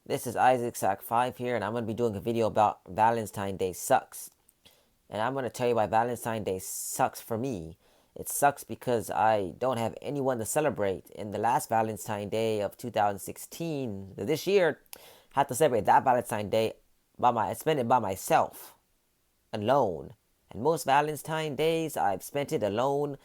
This is Isaac Sack 5 here, and I'm going to be doing a video about Valentine's Day sucks. And I'm going to tell you why Valentine's Day sucks for me. It sucks because I don't have anyone to celebrate. In the last Valentine's Day of 2016, this year, I had to celebrate that Valentine's Day I spent it by myself, alone. And most Valentine days, I've spent it alone,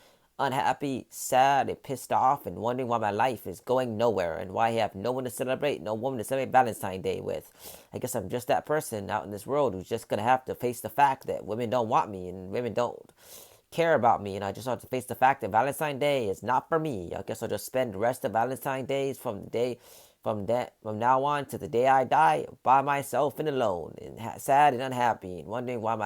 unhappy, sad, and pissed off, and wondering why my life is going nowhere and why I have no one to celebrate, no woman to celebrate Valentine's Day with. I guess I'm just that person out in this world who's just gonna have to face the fact that women don't want me and women don't care about me, and I just have to face the fact that Valentine's Day is not for me. I guess I'll just spend the rest of Valentine's days from now on to the day I die by myself and alone and sad and unhappy and wondering why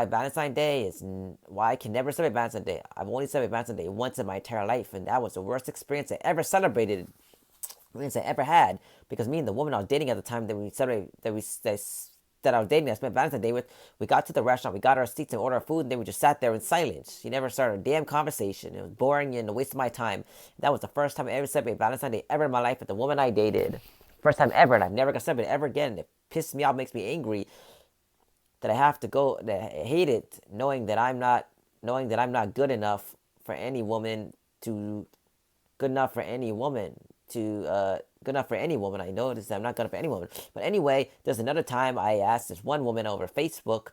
Valentine's Day is why I can never celebrate Valentine's Day. I've only celebrated Valentine's Day once in my entire life, and that was the worst experience I ever celebrated, experience I ever had. Because me and the woman I was dating at the time that we celebrated that I was dating, I spent Valentine's Day with, we got to the restaurant, we got our seats and ordered our food, and then we just sat there in silence. She never started a damn conversation. It was boring and a waste of my time. That was the first time I ever celebrated Valentine's Day ever in my life with the woman I dated. First time ever, and I've never gonna celebrate it ever again. It pissed me off, makes me angry that I have to go, that I hate it, knowing that I'm not good enough for any woman to, good enough for any woman to, good enough for any woman. I noticed that I'm not good enough for any woman. But anyway, there's another time I asked this one woman over Facebook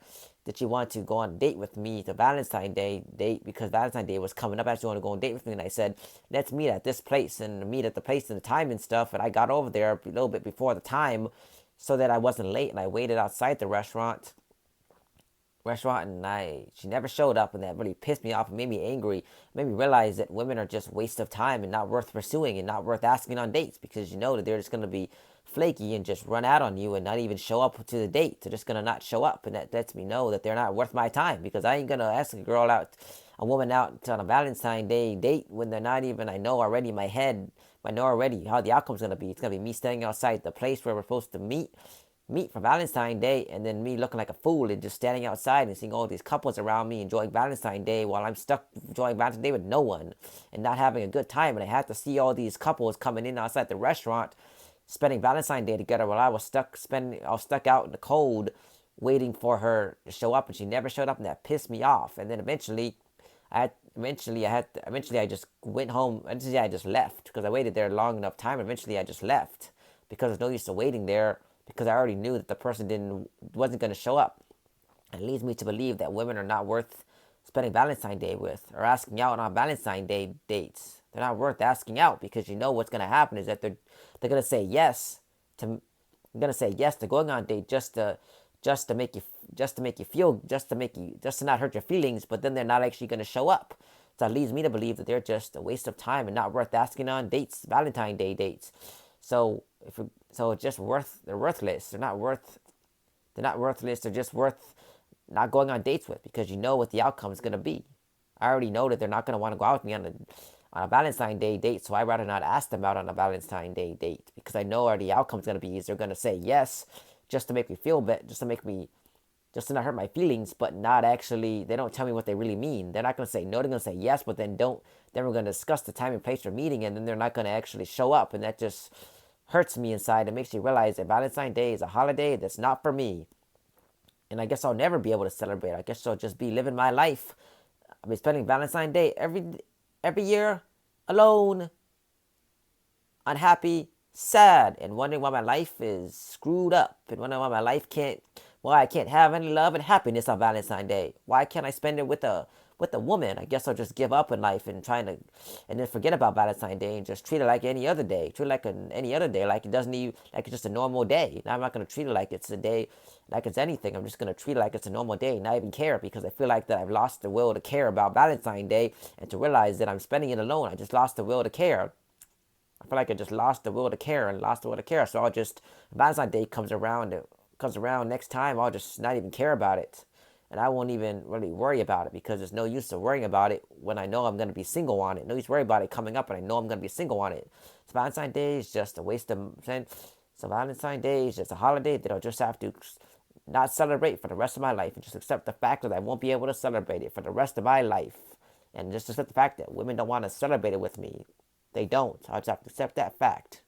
that she wanted to go on a date with me, the Valentine's Day date, because Valentine's Day was coming up. I actually wanted to go on a date with me, and I said, let's meet at this place, and meet at the place and the time and stuff. And I got over there a little bit before the time so that I wasn't late, and I waited outside the restaurant, and she never showed up, and that really pissed me off and made me angry. It made me realize that women are just waste of time and not worth pursuing and not worth asking on dates, because you know that they're just going to be flaky and just run out on you and not even show up to the date. They're just going to not show up, and that lets me know that they're not worth my time, because I ain't going to ask a woman out on a Valentine's Day date when they're not even, I know already in my head, I know already how the outcome's going to be. It's going to be me standing outside the place where we're supposed to meet for Valentine's Day, and then me looking like a fool and just standing outside and seeing all these couples around me enjoying Valentine's Day while I'm stuck enjoying Valentine's Day with no one and not having a good time. And I had to see all these couples coming in outside the restaurant spending Valentine's Day together while I was stuck out in the cold waiting for her to show up, and she never showed up, and that pissed me off. And then eventually I just went home. Eventually I just left because I waited there long enough time. Eventually I just left because there's no use to waiting there, because I already knew that the person wasn't going to show up. It leads me to believe that women are not worth spending Valentine's Day with or asking out on Valentine's Day dates. They're not worth asking out, because you know what's going to happen is that they're going to say yes to going on a date just to make you feel, just to not hurt your feelings, but then they're not actually going to show up. So it leads me to believe that they're just a waste of time and not worth asking on dates, Valentine's Day dates. So it's just they're worthless. They're not worthless. They're just worth not going on dates with, because you know what the outcome is going to be. I already know that they're not going to want to go out with me on a Valentine's Day date, so I'd rather not ask them out on a Valentine's Day date, because I know already the outcome is going to be is they're going to say yes just to make me feel better, just to not hurt my feelings, but not actually, they don't tell me what they really mean. They're not going to say no, they're going to say yes, but then we're going to discuss the time and place for meeting, and then they're not going to actually show up, and that just hurts me inside. It makes me realize that Valentine's Day is a holiday that's not for me. And I guess I'll never be able to celebrate. I guess I'll just be living my life. I'll be spending Valentine's Day every year alone, unhappy, sad, and wondering why my life is screwed up, and wondering why I can't have any love and happiness on Valentine's Day. Why can't I spend it with a woman? I guess I'll just give up in life and then forget about Valentine's Day and just treat it like any other day. Treat it like any other day, like it doesn't even, like it's just a normal day. Now I'm not gonna treat it like it's a day, like it's anything. I'm just gonna treat it like it's a normal day, not even care, because I feel like that I've lost the will to care about Valentine's Day and to realize that I'm spending it alone. I just lost the will to care. I feel like I just lost the will to care and lost the will to care. So I'll just, Valentine's Day comes around next time, I'll just not even care about it. And I won't even really worry about it, because there's no use of worrying about it when I know I'm going to be single on it. No use worry about it coming up, and I know I'm going to be single on it. So Valentine's Day is just a waste of time. So Valentine's Day is just a holiday that I'll just have to not celebrate for the rest of my life, and just accept the fact that I won't be able to celebrate it for the rest of my life. And just accept the fact that women don't want to celebrate it with me. They don't. I just have to accept that fact.